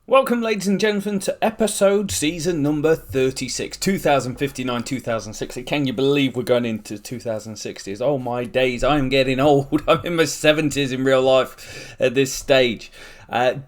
Welcome, ladies and gentlemen, to episode season number 36, 2059-2060. Can you believe we're going into 2060s? Oh my days, I am getting old. I'm in my 70s in real life at this stage.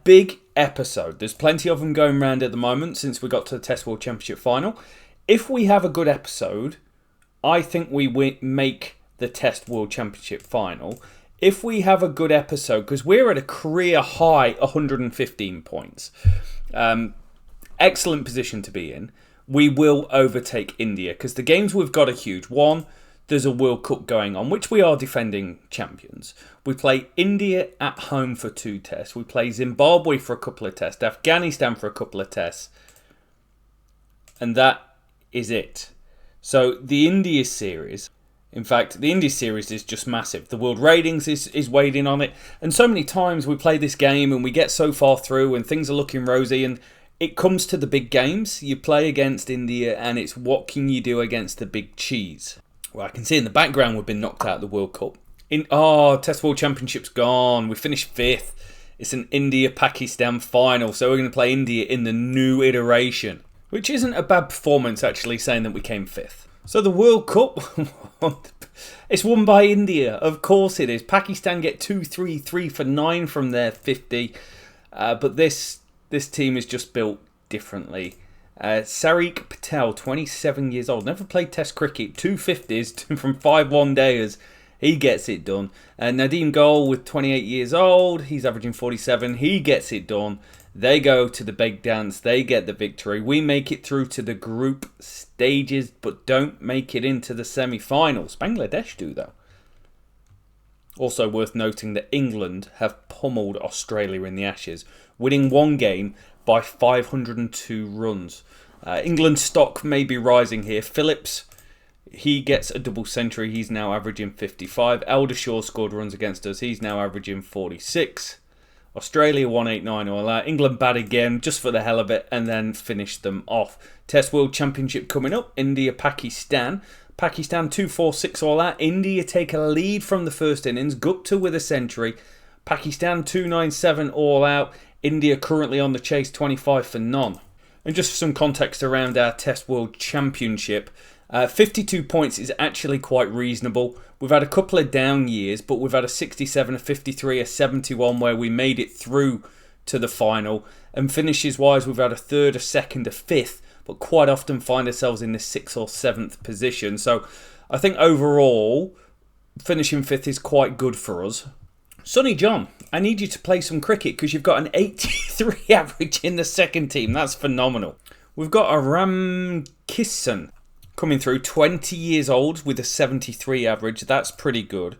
Big episode. There's plenty of them going around at the moment since we got to the Test World Championship final. If we have a good episode, I think we make the Test World Championship final. If we have a good episode, because we're at a career high 115 points, excellent position to be in, we will overtake India, because the games we've got are huge. One, there's a World Cup going on, which we are defending champions. We play India at home for 2 tests. We play Zimbabwe for a couple of tests, Afghanistan for a couple of tests, and that is it. So the India series... In fact, the India series is just massive. The world ratings is weighing on it. And so many times we play this game and we get so far through and things are looking rosy. And it comes to the big games. You play against India and it's what can you do against the big cheese? Well, I can see in the background we've been knocked out of the World Cup. Test World Championship's gone. We finished 5th. It's an India-Pakistan final. So we're going to play India in the new iteration. Which isn't a bad performance, actually, saying that we came 5th. So the World Cup, it's won by India. Of course it is. Pakistan get 3 for 9 from their 50. But this team is just built differently. Sariq Patel, 27 years old. Never played Test cricket. 2 50s from 5 one-dayers. He gets it done. Nadeem Gol with 28 years old. He's averaging 47. He gets it done. They go to the big dance. They get the victory. We make it through to the group stages, but don't make it into the semi-finals. Bangladesh do, though. Also worth noting that England have pummeled Australia in the Ashes, winning one game by 502 runs. England's stock may be rising here. Phillips, he gets a double century. He's now averaging 55. Eldershaw scored runs against us. He's now averaging 46. Australia 189 all out. England bad again just for the hell of it and then finished them off. Test World Championship coming up. India, Pakistan. Pakistan 246 all out. India take a lead from the first innings. Gupta with a century. Pakistan 297 all out. India currently on the chase 25 for none. And just for some context around our Test World Championship, 52 points is actually quite reasonable. We've had a couple of down years, but we've had a 67, a 53, a 71 where we made it through to the final. And finishes-wise, we've had a 3rd, a 2nd, a 5th, but quite often find ourselves in the 6th or 7th position. So I think overall, finishing 5th is quite good for us. Sonny John, I need you to play some cricket because you've got an 83 average in the second team. That's phenomenal. We've got a Ramkisson coming through, 20 years old with a 73 average. That's pretty good.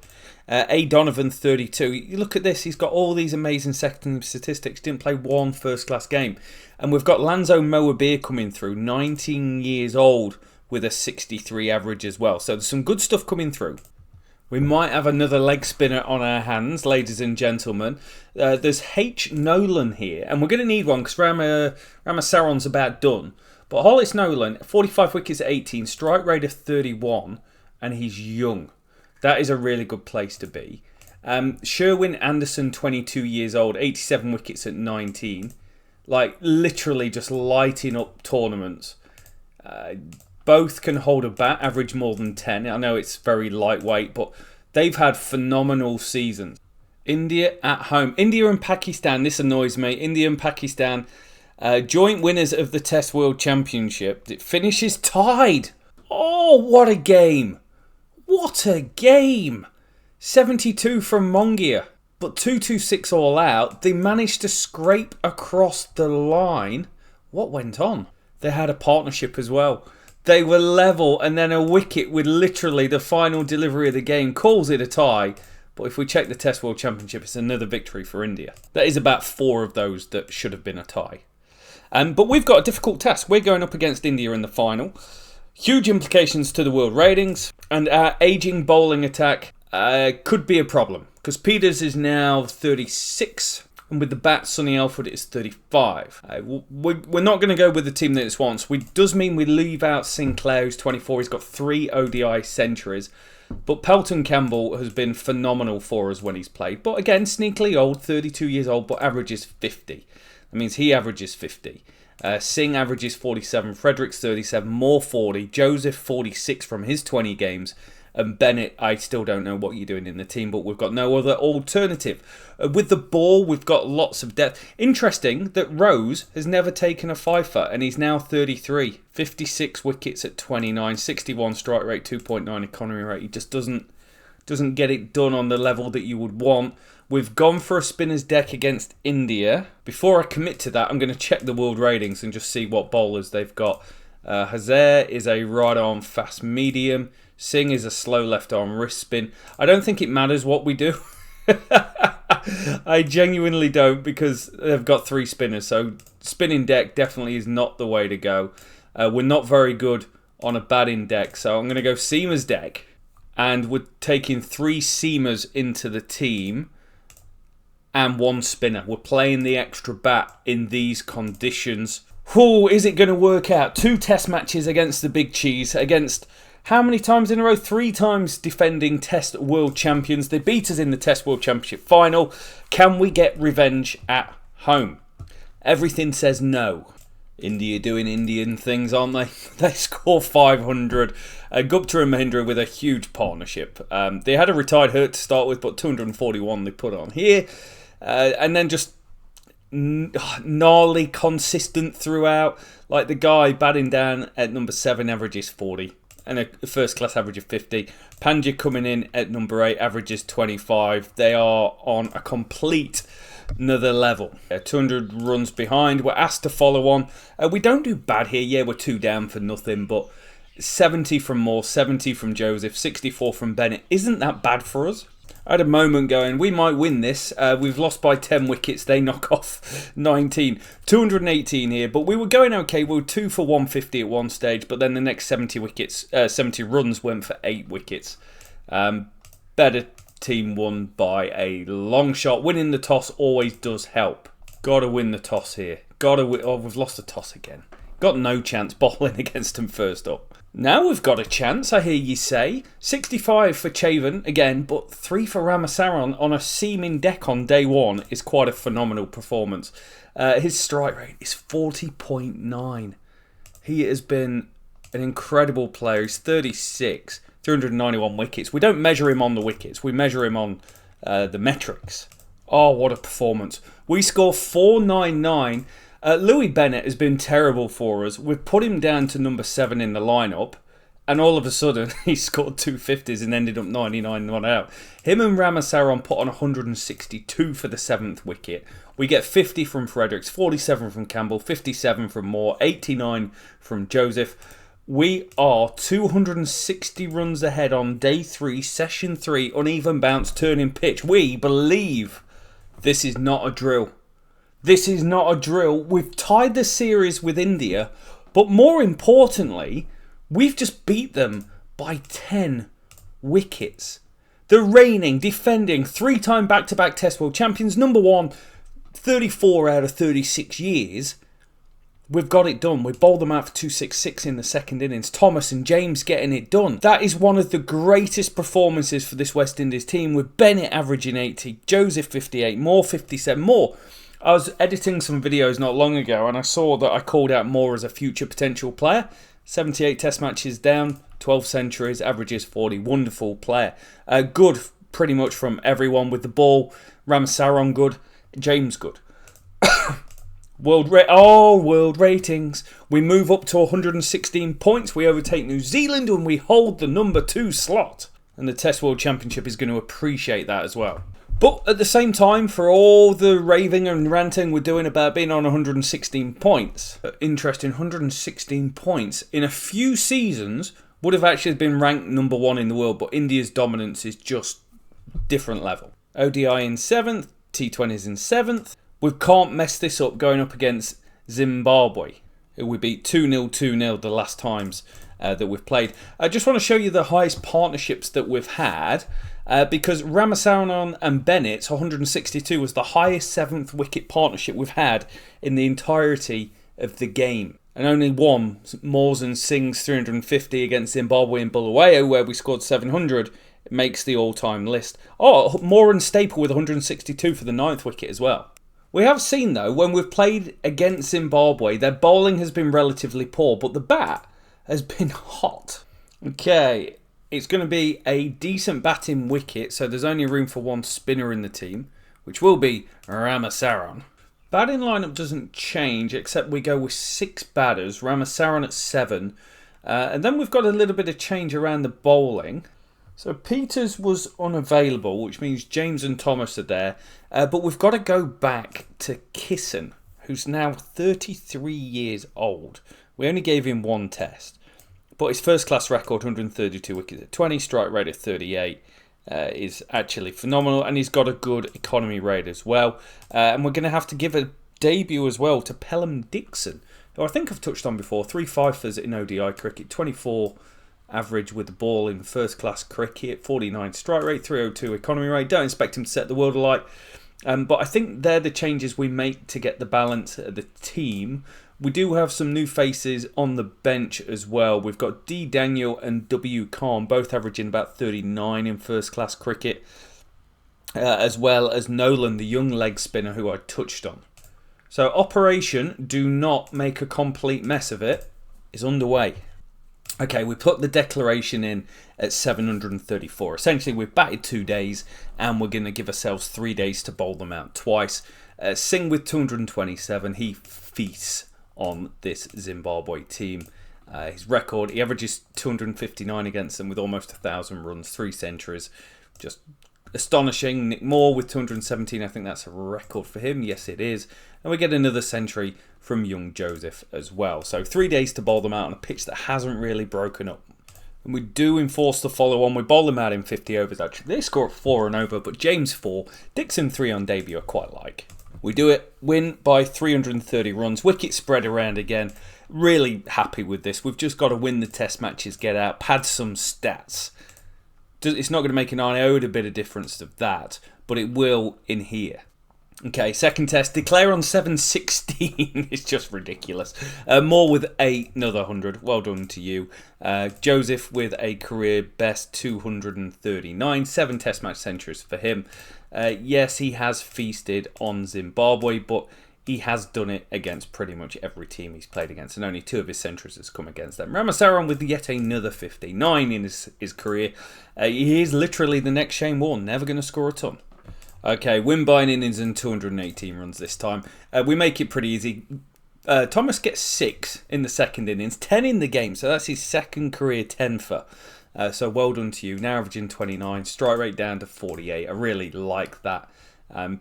A. Donovan, 32. You look at this, he's got all these amazing second statistics. Didn't play one first-class game. And we've got Lanzo Moabir coming through, 19 years old with a 63 average as well. So there's some good stuff coming through. We might have another leg spinner on our hands, ladies and gentlemen. There's H. Nolan here, and we're going to need one because Ramasaron's about done. But Hollis Nolan, 45 wickets at 18, strike rate of 31, and he's young. That is a really good place to be. Sherwin Anderson, 22 years old, 87 wickets at 19. Like, literally just lighting up tournaments. Both can hold a bat, average more than 10. I know it's very lightweight, but they've had phenomenal seasons. India at home. India and Pakistan, this annoys me. India and Pakistan... joint winners of the Test World Championship. It finishes tied. Oh, what a game. What a game. 72 from Mongia. But 226 all out. They managed to scrape across the line. What went on? They had a partnership as well. They were level and then a wicket with literally the final delivery of the game calls it a tie. But if we check the Test World Championship, it's another victory for India. That is about 4 of those that should have been a tie. But we've got a difficult task. We're going up against India in the final. Huge implications to the world ratings. And our ageing bowling attack could be a problem. Because Peters is now 36. And with the bat, Sonny Elford is 35. We're not going to go with the team that it wants. It does mean we leave out Sinclair, who's 24. He's got 3 ODI centuries. But Pelton Campbell has been phenomenal for us when he's played. But again, sneakily old, 32 years old, but averages 50. It means he averages 50. Singh averages 47, Fredericks 37, Moore 40, Joseph 46 from his 20 games, and Bennett, I still don't know what you're doing in the team, but we've got no other alternative. With the ball, we've got lots of depth. Interesting that Rose has never taken a fifer, and he's now 33. 56 wickets at 29, 61 strike rate, 2.9 economy rate. He just doesn't get it done on the level that you would want. We've gone for a spinner's deck against India. Before I commit to that, I'm going to check the world ratings and just see what bowlers they've got. Hazer is a right arm fast medium. Singh is a slow left arm wrist spin. I don't think it matters what we do. I genuinely don't, because they've got 3 spinners. So spinning deck definitely is not the way to go. We're not very good on a batting deck. So I'm going to go seamer's deck. And we're taking 3 seamers into the team and 1 spinner. We're playing the extra bat in these conditions. Who is it going to work out? 2 test matches against the big cheese. Against how many times in a row? 3 times defending test world champions. They beat us in the test world championship final. Can we get revenge at home? Everything says no. India doing Indian things, aren't they? They score 500. Gupta and Mahindra with a huge partnership. They had a retired Hurt to start with, but 241 they put on here. And then just gnarly, consistent throughout. Like the guy batting down at number 7 averages 40. And a first class average of 50. Pandya coming in at number 8 averages 25. They are on a complete another level. 200 runs behind. We're asked to follow on. We don't do bad here. Yeah, we're 2 down for nothing, but 70 from Moore, 70 from Joseph, 64 from Bennett. Isn't that bad for us? I had a moment going, we might win this. We've lost by 10 wickets. They knock off 19. 218 here, but we were going okay. We were 2 for 150 at one stage, but then the next 70 runs went for 8 wickets. Better team won by a long shot. Winning the toss always does help. Got to win the toss here. Got to win. Oh, we've lost the toss again. Got no chance bowling against them first up. Now we've got a chance, I hear you say. 65 for Chavan again, but 3 for Ramasaran on a seaming deck on day 1 is quite a phenomenal performance. His strike rate is 40.9. He has been an incredible player. He's 36, 391 wickets. We don't measure him on the wickets. We measure him on the metrics. Oh, what a performance. We score 499. Louis Bennett has been terrible for us. We've put him down to number 7 in the lineup, and all of a sudden he scored 250s and ended up 99 not out. Him and Ramasaran put on 162 for the 7th wicket. We get 50 from Fredericks, 47 from Campbell, 57 from Moore, 89 from Joseph. We are 260 runs ahead on day 3, session 3, uneven bounce, turning pitch. We believe this is not a drill. This is not a drill. We've tied the series with India, but more importantly, we've just beat them by 10 wickets. The reigning, defending, 3-time back-to-back Test World Champions, number 1, 34 out of 36 years. We've got it done. We bowled them out for 266 in the second innings. Thomas and James getting it done. That is one of the greatest performances for this West Indies team, with Bennett averaging 80, Joseph 58, Moore 57. Moore, I was editing some videos not long ago and I saw that I called out Moore as a future potential player. 78 test matches down, 12 centuries, averages 40. Wonderful player. Good pretty much from everyone with the ball. Ramasaran good. James good. World ratings. We move up to 116 points. We overtake New Zealand and we hold the number 2 slot. And the Test World Championship is going to appreciate that as well. But at the same time, for all the raving and ranting we're doing about being on 116 points, interesting, 116 points in a few seasons would have actually been ranked number 1 in the world, but India's dominance is just different level. ODI in 7th, T20s in 7th. We can't mess this up going up against Zimbabwe, who we beat 2-0, 2-0 the last times that we've played. I just want to show you the highest partnerships that we've had. Because Ramasaran and Bennett's 162 was the highest 7th wicket partnership we've had in the entirety of the game. And only one, Moore's and Singh's 350 against Zimbabwe and Bulawayo, where we scored 700, it makes the all-time list. Oh, Moore and Staple with 162 for the 9th wicket as well. We have seen, though, when we've played against Zimbabwe, their bowling has been relatively poor, but the bat has been hot. Okay, it's going to be a decent batting wicket, so there's only room for one spinner in the team, which will be Ramasaran. Batting lineup doesn't change, except we go with 6 batters, Ramasaran at 7, and then we've got a little bit of change around the bowling. So Peters was unavailable, which means James and Thomas are there. But we've got to go back to Kisson, who's now 33 years old. We only gave him 1 test. But his first class record, 132 wickets at 20, strike rate at 38, is actually phenomenal. And he's got a good economy rate as well. And we're going to have to give a debut as well to Pelham Dixon, who I think I've touched on before. 3 fifers in ODI cricket, 24 average with the ball in first class cricket, 49 strike rate, 302 economy rate. Don't expect him to set the world alight, but I think they're the changes we make to get the balance of the team. We do have some new faces on the bench as well. We've got D. Daniel and W. Khan, both averaging about 39 in first class cricket, as well as Nolan, the young leg spinner who I touched on. So Operation Do Not Make a Complete Mess of It is underway. Okay, we put the declaration in at 734. Essentially, we've batted 2 days and we're going to give ourselves 3 days to bowl them out twice. Singh with 227. He feasts on this Zimbabwe team. His record, he averages 259 against them with almost 1,000 runs, 3 centuries. Just astonishing. Nick Moore with 217. I think that's a record for him. Yes, it is. And we get another century from young Joseph as well. So 3 days to bowl them out on a pitch that hasn't really broken up. And we do enforce the follow on. We bowl them out in 50 overs actually. They score at 4 and over, but James 4, Dixon 3 on debut I quite like. We do it, win by 330 runs, wicket spread around again. Really happy with this. We've just got to win the test matches, get out, pad some stats. It's not going to make an iota bit of difference of that, but it will in here. Okay, second test, declare on 716. It's just ridiculous. Moore with another 100. Well done to you. Joseph with a career best 239. 7 test match centuries for him. Yes, he has feasted on Zimbabwe, but he has done it against pretty much every team he's played against, and only 2 of his centuries has come against them. Ramasaran with yet another 59 in his career. He is literally the next Shane Warne, never going to score a ton. Okay, win by an innings and 218 runs this time. We make it pretty easy. Thomas gets 6 in the second innings, 10 in the game, so that's his second career 10-fer. So well done to you. Now averaging 29, strike rate down to 48. I really like that.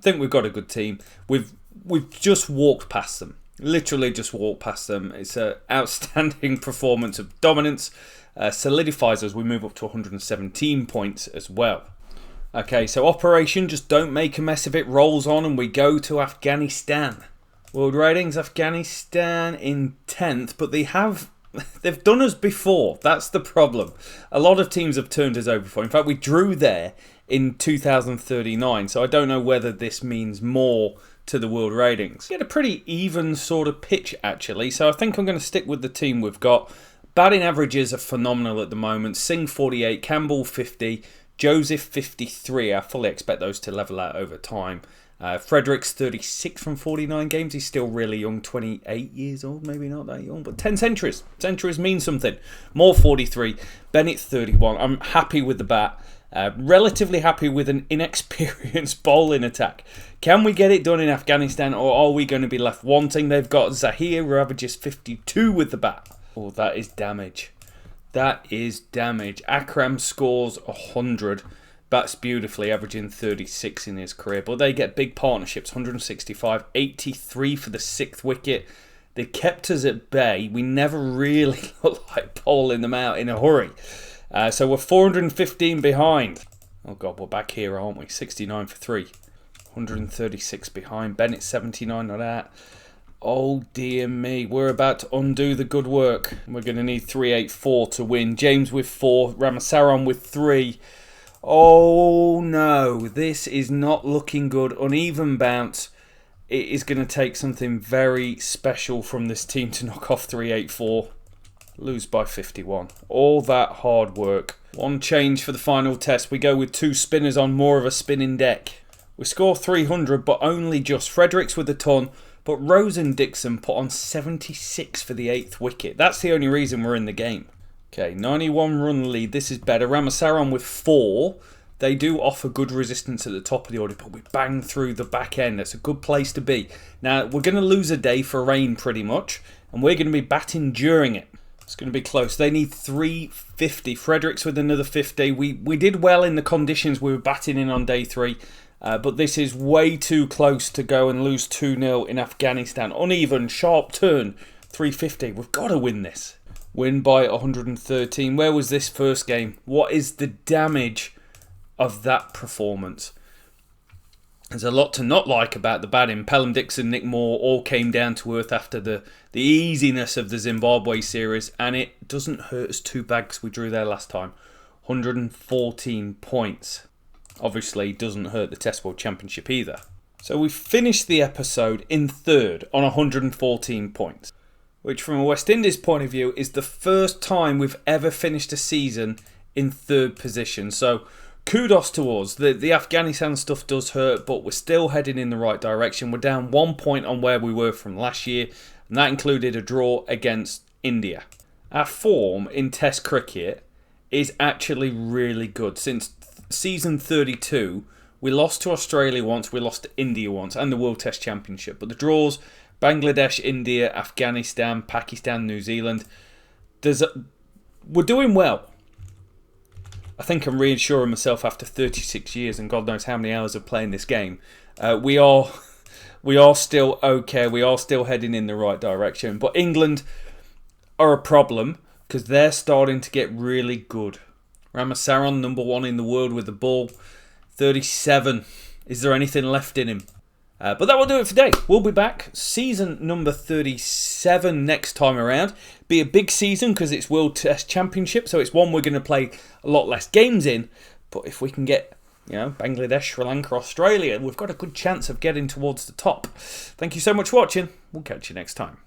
Think we've got a good team. We've just walked past them. Literally just walked past them. It's an outstanding performance of dominance. Solidifies as we move up to 117 points as well. Okay, so Operation Just Don't Make a Mess of It rolls on and we go to Afghanistan. World ratings, Afghanistan in 10th, but they've done us before. That's the problem. A lot of teams have turned us over before. In fact, we drew there in 2039, so I don't know whether this means more to the world ratings. We get a pretty even sort of pitch actually, so I think I'm going to stick with the team we've got. Batting averages are phenomenal at the moment. Singh 48, Campbell 50, Joseph 53. I fully expect those to level out over time. Fredericks 36 from 49 games. He's still really young, 28 years old, maybe not that young, but 10 centuries. Centuries mean something. Moore 43, Bennett 31. I'm happy with the bat. Relatively happy with an inexperienced bowling attack. Can we get it done in Afghanistan, or are we going to be left wanting? They've got Zahir, who averages 52 with the bat. Oh, that is damage. That is damage. Akram scores 100. Bats beautifully, averaging 36 in his career. But they get big partnerships, 165, 83 for the 6th wicket. They kept us at bay. We never really looked like bowling them out in a hurry. So we're 415 behind. Oh God, we're back here, aren't we? 69 for 3. 136 behind. Bennett 79 on that. Oh dear me, we're about to undo the good work. We're going to need 384 to win. James with 4, Ramasaran with 3. Oh no, this is not looking good. Uneven bounce. It is going to take something very special from this team to knock off 384. Lose by 51. All that hard work. One change for the final test. We go with 2 spinners on more of a spinning deck. We score 300, but only just. Fredericks with a ton, but Rose and Dixon put on 76 for the 8th wicket. That's the only reason we're in the game. Okay, 91 run lead. This is better. Ramasaran with 4. They do offer good resistance at the top of the order, but we bang through the back end. That's a good place to be. Now, we're going to lose a day for rain pretty much, and we're going to be batting during it. It's going to be close. They need 350. Fredericks with another 50. We did well in the conditions we were batting in on day 3, but this is way too close to go and lose 2-0 in Afghanistan. Uneven, sharp turn, 350. We've got to win this. Win by 113. Where was this first game? What is the damage of that performance? There's a lot to not like about the batting. Pelham Dixon, Nick Moore all came down to earth after the easiness of the Zimbabwe series, and it doesn't hurt us too bad because we drew there last time. 114 points. Obviously doesn't hurt the Test World Championship either. So we finished the episode in 3rd on 114 points, which from a West Indies point of view is the first time we've ever finished a season in 3rd position. So kudos to us. The Afghanistan stuff does hurt, but we're still heading in the right direction. We're down 1 point on where we were from last year, and that included a draw against India. Our form in Test cricket is actually really good. Since season 32, we lost to Australia once, we lost to India once, and the World Test Championship. But the draws, Bangladesh, India, Afghanistan, Pakistan, New Zealand, we're doing well. I think I'm reassuring myself after 36 years and God knows how many hours of playing this game. We are still okay. We are still heading in the right direction. But England are a problem because they're starting to get really good. Ramasaran, number 1 in the world with the ball. 37. Is there anything left in him? But that will do it for today. We'll be back. Season number 37 next time around. Be a big season because it's World Test Championship, so it's one we're going to play a lot less games in. But if we can get, Bangladesh, Sri Lanka, Australia, we've got a good chance of getting towards the top. Thank you so much for watching. We'll catch you next time.